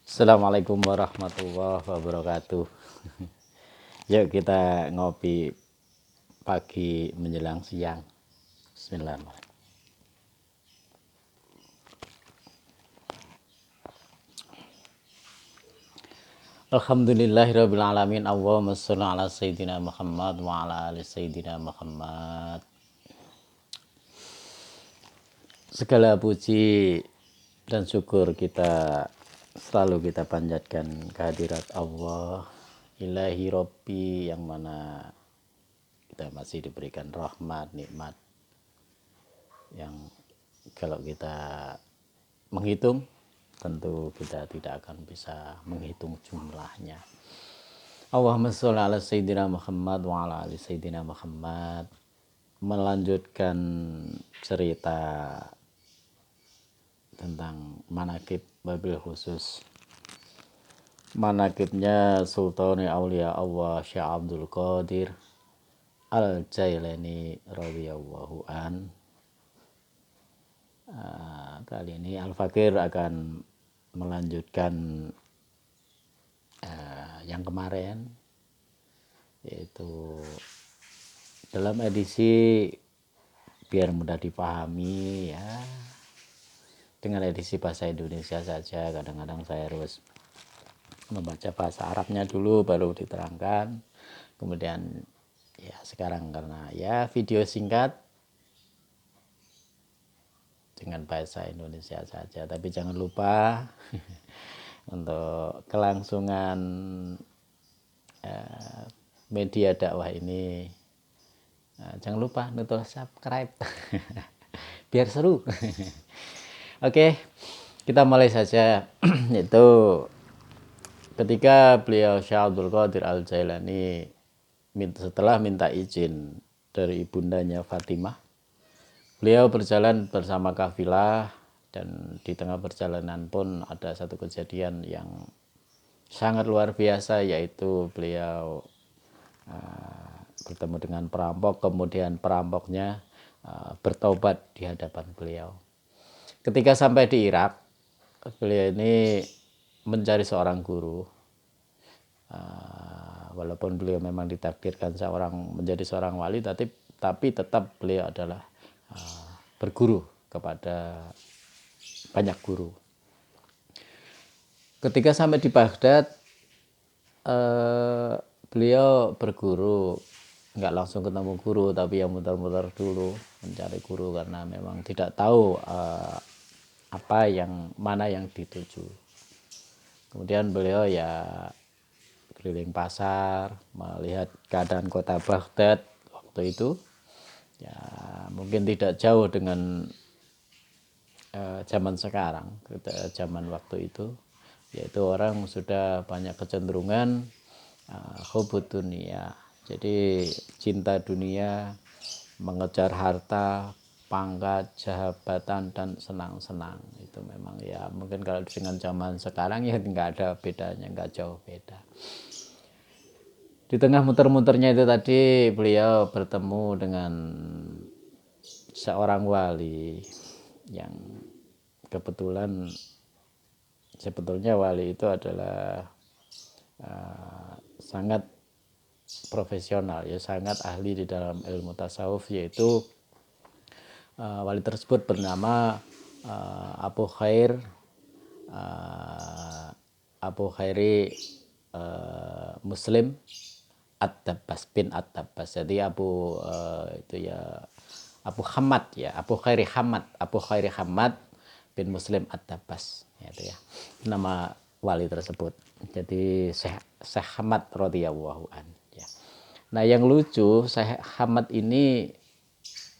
Assalamualaikum warahmatullahi wabarakatuh. Yuk kita ngopi pagi menjelang siang. Bismillahirrahmanirrahim. Alhamdulillahirabbil alamin. Allahumma shalli ala sayyidina Muhammad wa ala ali sayyidina Muhammad. Segala puji dan syukur kita selalu kita panjatkan kehadirat Allah Ilahi Robbi, yang mana kita masih diberikan rahmat, nikmat yang kalau kita menghitung tentu kita tidak akan bisa menghitung jumlahnya. Allahumma sholli ala sayyidina Muhammad wa ala ali sayyidina Muhammad. Melanjutkan cerita tentang manaqib, wabil khusus manaqibnya Sultan Aulia Allah Syekh Abdul Qadir Al-Jailani radhiyallahu an. Kali ini Al-Fakir akan melanjutkan yang kemarin, yaitu dalam edisi biar mudah dipahami ya, dengan edisi bahasa Indonesia saja. Kadang-kadang saya harus membaca bahasa Arabnya dulu baru diterangkan, kemudian ya sekarang karena ya video singkat dengan bahasa Indonesia saja. Tapi jangan lupa untuk kelangsungan media dakwah ini, jangan lupa nonton subscribe biar seru. Oke, kita mulai saja. Itu ketika beliau Syekh Abdul Qadir Al-Jailani setelah minta izin dari ibundanya Fatimah, beliau berjalan bersama kafilah, dan di tengah perjalanan pun ada satu kejadian yang sangat luar biasa, yaitu beliau bertemu dengan perampok, kemudian perampoknya bertaubat di hadapan beliau. Ketika sampai di Irak, beliau ini mencari seorang guru. Walaupun beliau memang ditakdirkan menjadi seorang wali, tapi tetap beliau adalah berguru kepada banyak guru. Ketika sampai di Baghdad, beliau berguru, nggak langsung ketemu guru, tapi yang muter-muter dulu mencari guru karena memang tidak tahu mana yang dituju. Kemudian beliau ya keliling pasar, melihat keadaan kota Baghdad waktu itu. Ya mungkin tidak jauh dengan zaman sekarang, zaman waktu itu, yaitu orang sudah banyak kecenderungan hubud dunia. Jadi cinta dunia, mengejar harta, pangkat, jabatan, dan senang-senang. Itu memang ya mungkin kalau dengan zaman sekarang ya nggak ada bedanya, nggak jauh beda. Di tengah muter-muternya itu tadi beliau bertemu dengan seorang wali yang kebetulan sebetulnya wali itu adalah sangat profesional, ya sangat ahli di dalam ilmu tasawuf, yaitu wali tersebut bernama Abu Khairi Muslim At-Tabbas bin At-Tabbas. Jadi itu ya Abu Khairi Hamad bin Muslim At-Tabbas, itu ya nama wali tersebut. Jadi Syekh Hamad radhiyallahu an ya. Nah, yang lucu, Syekh Hamad ini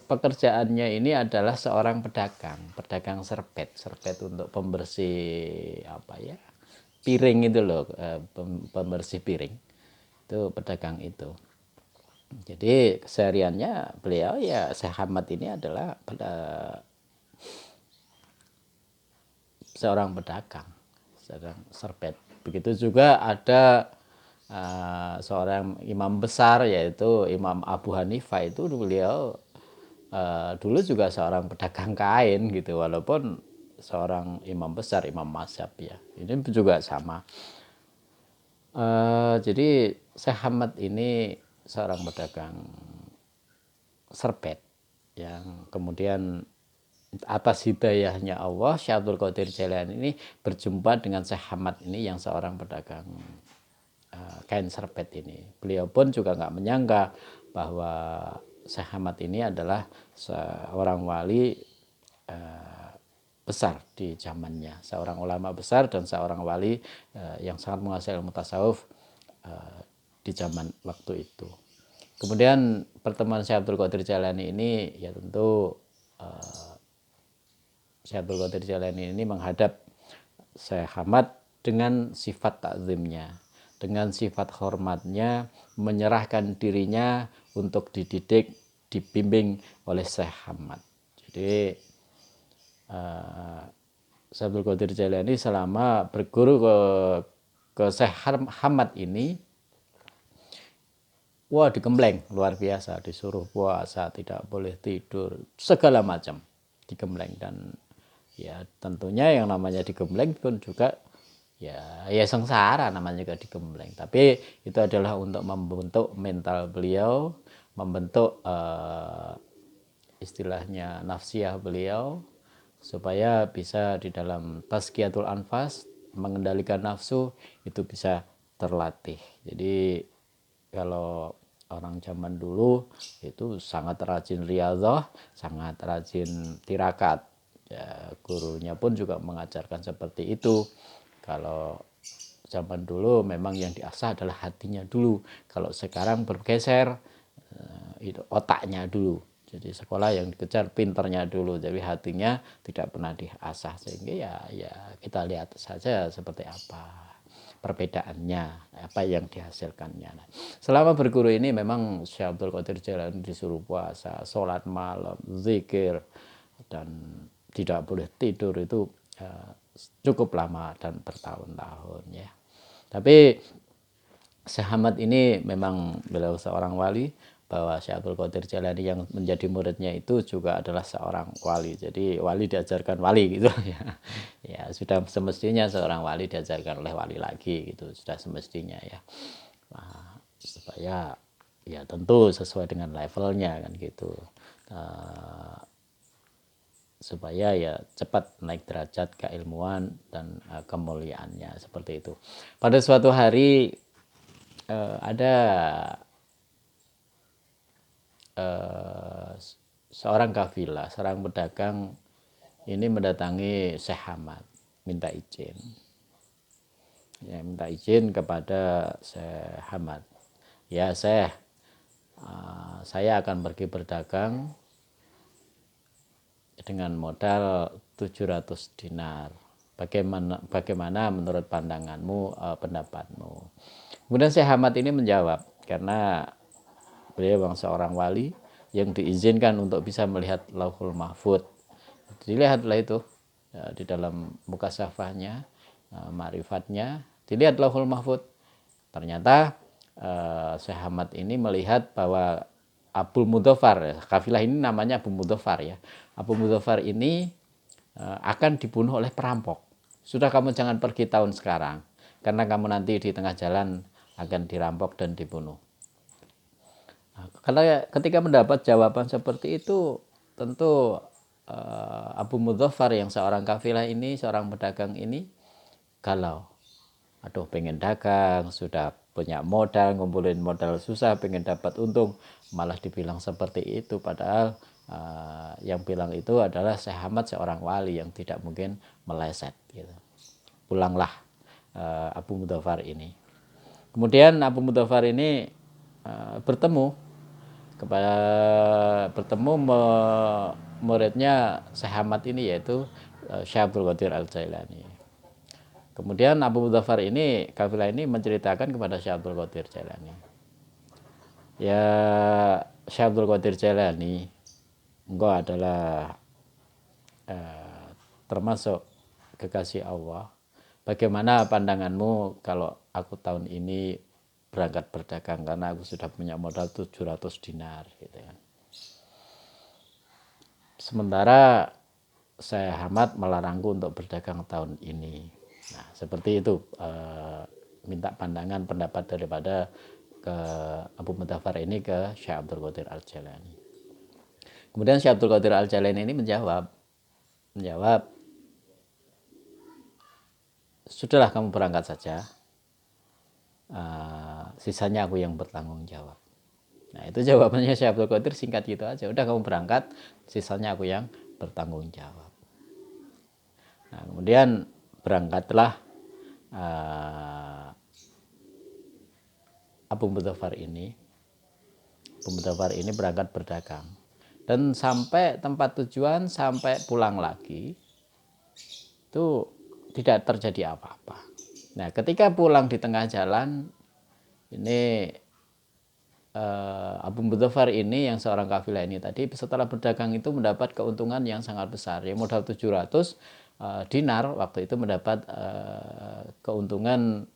pekerjaannya ini adalah seorang pedagang serbet untuk pembersih piring itu loh, pembersih piring. Itu pedagang itu. Jadi kesehariannya beliau ya Syekh Hamad ini adalah seorang pedagang serbet. Begitu juga ada seorang imam besar, yaitu Imam Abu Hanifah. Itu beliau dulu juga seorang pedagang kain gitu, walaupun seorang imam besar, imam mazhab ya. Ini juga sama. Jadi Syekh Hamad ini seorang pedagang serbet yang kemudian atas hidayahnya Allah, Syekh Abdul Qadir Jailani ini berjumpa dengan Syekh Hamad ini yang seorang pedagang kain serbet ini. Beliau pun juga nggak menyangka bahwa Syekh Hamad ini adalah seorang wali besar di zamannya, seorang ulama besar dan seorang wali yang sangat menguasai ilmu tasawuf di zaman waktu itu. Kemudian pertemuan Syekh Abdul Qadir Jailani ini ya tentu Syekh Abdul Qadir Jailani ini menghadap Syekh Hamad dengan sifat takzimnya, dengan sifat hormatnya, menyerahkan dirinya untuk dididik, dibimbing oleh Syekh Hamad. Jadi Syekh Abdul Qadir Jailani selama berguru ke Syekh Hamad ini, wah digembleng luar biasa, disuruh puasa, tidak boleh tidur, segala macam digembleng. Dan ya tentunya yang namanya digembleng pun juga ya sengsara namanya juga digembleng. Tapi itu adalah untuk membentuk mental beliau, membentuk istilahnya nafsiyah beliau, supaya bisa di dalam tazkiyatul anfas, mengendalikan nafsu itu bisa terlatih. Jadi kalau orang zaman dulu itu sangat rajin riyadhah, sangat rajin tirakat ya, gurunya pun juga mengajarkan seperti itu. Kalau zaman dulu memang yang diasah adalah hatinya dulu, kalau sekarang bergeser itu otaknya dulu. Jadi sekolah yang dikejar pinternya dulu, jadi hatinya tidak pernah diasah. Sehingga ya kita lihat saja seperti apa perbedaannya, apa yang dihasilkannya. Nah, selama berguru ini memang Syekh Abdul Qadir Jailani disuruh puasa, sholat malam, zikir, dan tidak boleh tidur itu cukup lama dan bertahun-tahun ya. Tapi Syekh Hamad ini memang beliau seorang wali, bahwa Syekh Abdul Qadir Jailani yang menjadi muridnya itu juga adalah seorang wali. Jadi wali diajarkan wali gitu ya. Ya sudah semestinya seorang wali diajarkan oleh wali lagi gitu, sudah semestinya ya. Nah, supaya ya tentu sesuai dengan levelnya kan gitu. Supaya ya cepat naik derajat keilmuan dan kemuliaannya seperti itu. Pada suatu hari ada seorang kafilah, seorang pedagang ini mendatangi Syekh Hamad, minta izin. Ya, minta izin kepada Syekh Hamad. Ya Syekh, saya akan pergi berdagang dengan modal 700 dinar. Bagaimana menurut pandanganmu, pendapatmu? Kemudian Syekh Hamad ini menjawab, karena beliau seorang wali yang diizinkan untuk bisa melihat Lauhul Mahfud. Dilihatlah itu ya, di dalam mukasyafahnya, ma'rifatnya, dilihat Lauhul Mahfud. Ternyata Syekh Hamad ini melihat bahwa Abu Mudhafar, kafilah ini namanya Abu Mudhafar ya. Abu Mudhafar ini akan dibunuh oleh perampok. Sudah, kamu jangan pergi tahun sekarang, karena kamu nanti di tengah jalan akan dirampok dan dibunuh. Karena ketika mendapat jawaban seperti itu, tentu Abu Mudhafar yang seorang kafilah ini, seorang pedagang ini galau. Aduh, pengen dagang, sudah punya modal, ngumpulin modal susah, pengen dapat untung, malah dibilang seperti itu. Padahal yang bilang itu adalah Syekh Hamad, seorang wali yang tidak mungkin meleset gitu. Pulanglah Abu Mudhafar ini. Kemudian Abu Mudhafar ini bertemu muridnya Syekh Hamad ini, yaitu Syekh Abdul Qadir Al-Jailani. Kemudian Abu Mudhafar ini, kafilah ini menceritakan kepada Syekh Abdul Qadir Jailani, ya Syekh Abdul Qadir Jailani, engkau adalah termasuk kekasih Allah. Bagaimana pandanganmu kalau aku tahun ini berangkat berdagang, karena aku sudah punya modal 700 dinar gitu kan. Sementara Syekh Ahmad melarangku untuk berdagang tahun ini. Nah, seperti itu, minta pandangan pendapat daripada ke Abu Mudzaffar ini ke Syekh Abdul Qadir Al-Jailani. Kemudian Syekh Abdul Qadir Al-Jailani ini menjawab, sudahlah kamu berangkat saja, sisanya aku yang bertanggung jawab. Nah, itu jawabannya Syekh Abdul Qadir, singkat gitu aja, udah kamu berangkat, sisanya aku yang bertanggung jawab. Nah, kemudian berangkatlah Abu Mudzaffar ini berangkat berdagang, dan sampai tempat tujuan, sampai pulang lagi itu tidak terjadi apa-apa. Nah, ketika pulang di tengah jalan ini, Abu Mudzaffar ini yang seorang kafilah ini tadi setelah berdagang itu mendapat keuntungan yang sangat besar. Ya, modal 700 dinar waktu itu mendapat keuntungan,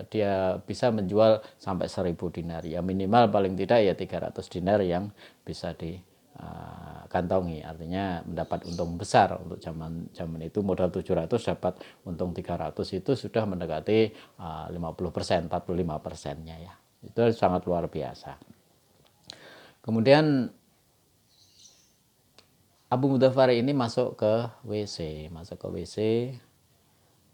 dia bisa menjual sampai 1000 dinar. Ya minimal paling tidak ya 300 dinar yang bisa dikantongi. Artinya mendapat untung besar untuk zaman itu, modal 700 dapat untung 300, itu sudah mendekati 50%, 45%-nya ya. Itu sangat luar biasa. Kemudian Abu Mudzaffar ini masuk ke WC.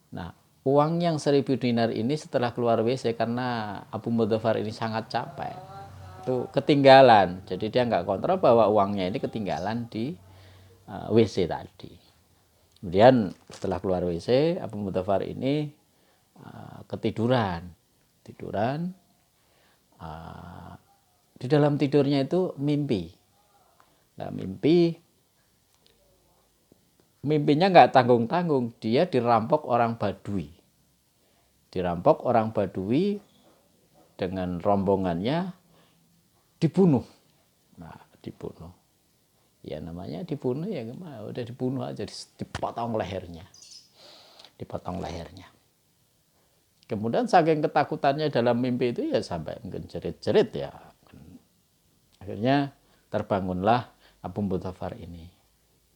Nah, uang yang 1000 dinar ini setelah keluar WC, karena Abu Mudzaffar ini sangat capek, itu ketinggalan. Jadi dia nggak kontrol bahwa uangnya ini ketinggalan di WC tadi. Kemudian setelah keluar WC, Abu Mudzaffar ini ketiduran. Di dalam tidurnya itu mimpi. Nah, mimpinya nggak tanggung-tanggung, dia dirampok orang Badui. Dengan rombongannya dibunuh. Nah, dibunuh. Ya namanya dibunuh ya, udah dibunuh aja, dipotong lehernya. Kemudian saking ketakutannya dalam mimpi itu ya sampai mungkin jerit-jerit ya. Akhirnya terbangunlah Abu Mudzaffar ini.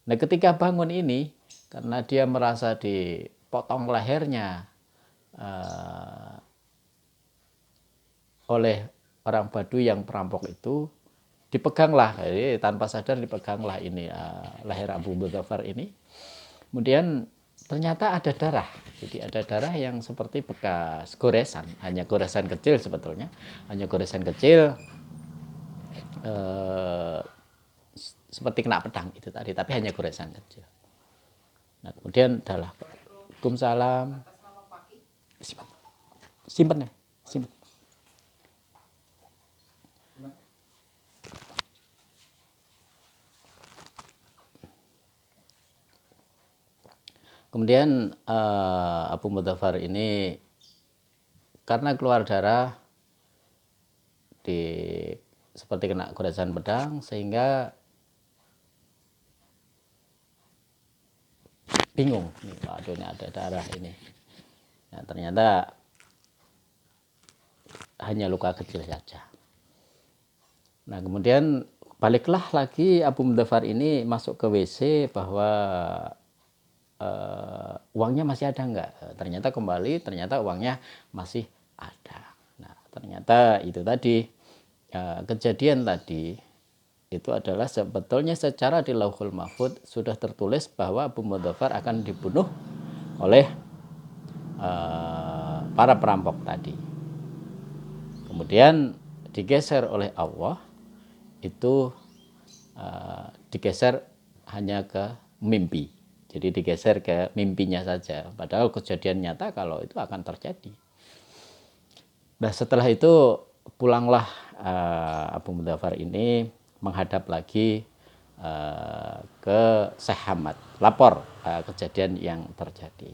Nah, ketika bangun ini, karena dia merasa dipotong lehernya oleh orang Baduy yang perampok itu, dipeganglah, jadi tanpa sadar dipeganglah ini leher Abu Mudzaffar ini. Kemudian ternyata ada darah. Jadi ada darah yang seperti bekas goresan, hanya goresan kecil sebetulnya, seperti kena pedang itu tadi, tapi hanya goresan kecil. Nah, kemudian adalah Waalaikumsalam. Simpen. Kemudian Abu Mudzaffar ini karena keluar darah seperti kena goresan pedang, sehingga bingung, waduh ini ada darah ini. Nah, ternyata hanya luka kecil saja. Nah, kemudian baliklah lagi Abu Mudzaffar ini masuk ke WC bahwa uangnya masih ada enggak? Ternyata uangnya masih ada. Nah, ternyata itu tadi, kejadian tadi itu adalah sebetulnya secara di Lauhul Mahfuz sudah tertulis bahwa Abu Mudzaffar akan dibunuh oleh para perampok tadi. Kemudian digeser oleh Allah, itu digeser hanya ke mimpi. Jadi digeser ke mimpinya saja. Padahal kejadian nyata kalau itu akan terjadi. Nah, setelah itu pulanglah Abu Mudzaffar ini menghadap lagi ke Syekh Ahmad, lapor kejadian yang terjadi.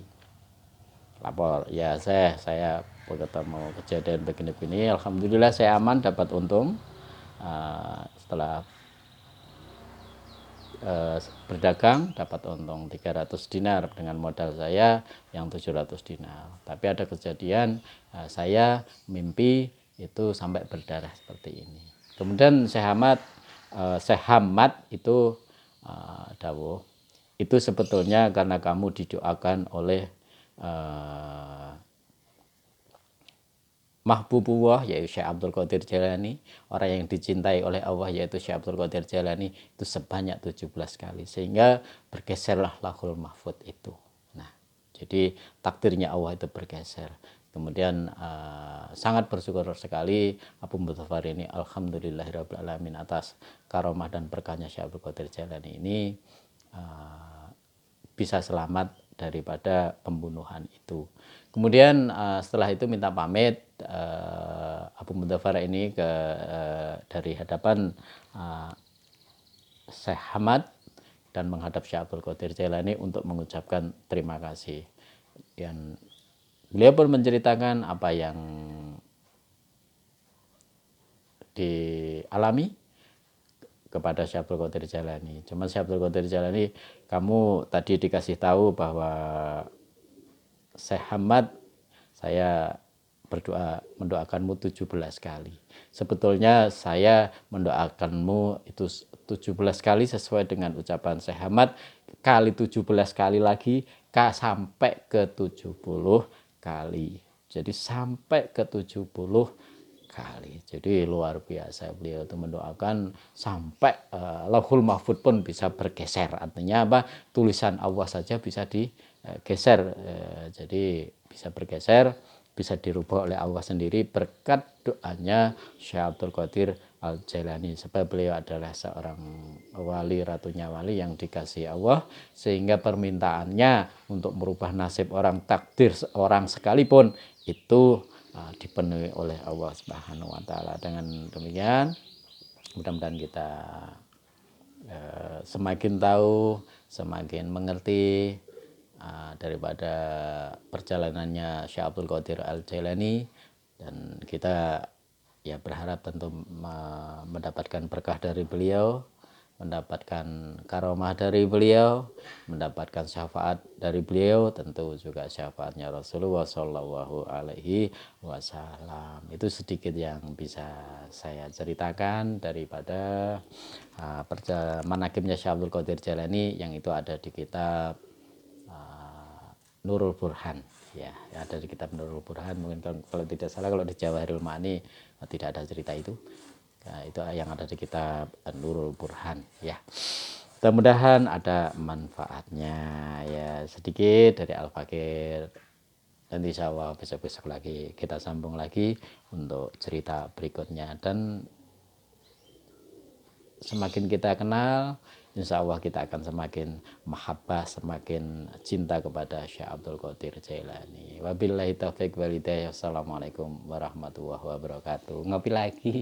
Lapor, ya saya ketemu kejadian begini-begini, alhamdulillah saya aman, dapat untung setelah berdagang, dapat untung 300 dinar dengan modal saya yang 700 dinar. Tapi ada kejadian saya mimpi itu sampai berdarah seperti ini. Kemudian Syekh Ahmad itu dawuh, itu sebetulnya karena kamu didoakan oleh Mahbubullah yaitu Syekh Abdul Qadir Jailani, orang yang dicintai oleh Allah yaitu Syekh Abdul Qadir Jailani itu sebanyak 17 kali, sehingga bergeserlah Lauhul Mahfud itu. Nah, jadi takdirnya Allah itu bergeser. Kemudian sangat bersyukur sekali Abu Mudzaffar ini, alhamdulillahirabbil alamin, atas karomah dan berkahnya Syekh Abdul Qadir Jailani ini bisa selamat daripada pembunuhan itu. Kemudian setelah itu minta pamit Abu Mudzaffar ini dari hadapan Syekh Hamad dan menghadap Syekh Abdul Qadir Jailani untuk mengucapkan terima kasih. Dan beliau pun menceritakan apa yang dialami kepada Syekh Abdul Qadir Jailani. Cuma Syekh Abdul Qadir Jailani, kamu tadi dikasih tahu bahwa Syekh Hamad, saya mendoakanmu 17 kali. Sebetulnya saya mendoakanmu itu 17 kali sesuai dengan ucapan Syekh Hamad, kali 17 kali lagi sampai ke 70 kali. Jadi sampai ke 70 kali. Jadi luar biasa, beliau itu mendoakan sampai Lauhul Mahfud pun bisa bergeser. Artinya apa? Tulisan Allah saja bisa digeser. Jadi bisa bergeser, bisa dirubah oleh Allah sendiri berkat doanya Syekh Abdul Qadir Al-Jailani, sebab beliau adalah seorang wali, ratunya wali yang dikasihi Allah, sehingga permintaannya untuk merubah nasib orang, takdir orang sekalipun itu dipenuhi oleh Allah Subhanahu wa taala. Dengan demikian mudah-mudahan kita semakin tahu, semakin mengerti daripada perjalanannya Syekh Abdul Qadir Al-Jailani, dan kita ya berharap tentu mendapatkan berkah dari beliau, mendapatkan karomah dari beliau, mendapatkan syafaat dari beliau, tentu juga syafaatnya Rasulullah Shallallahu Alaihi Wasallam. Itu sedikit yang bisa saya ceritakan daripada manaqibnya Syekh Abdul Qadir Jailani yang itu ada di kitab Nurul Burhan, ya ada di kitab Nurul Burhan. Mungkin kalau tidak salah, kalau di Jawahirul Ma'ani tidak ada cerita itu. Nah, itu yang ada di kitab Nurul Burhan, ya. Mudah-mudahan ada manfaatnya, ya, sedikit dari Al-Fakir. Dan insya Allah besok-besok lagi kita sambung lagi untuk cerita berikutnya. Dan semakin kita kenal, insya Allah kita akan semakin mahabbah, semakin cinta kepada Syekh Abdul Qadir Jailani. Wabillahi taufiq wal hidayah. Assalamualaikum warahmatullahi wabarakatuh. Ngopi lagi.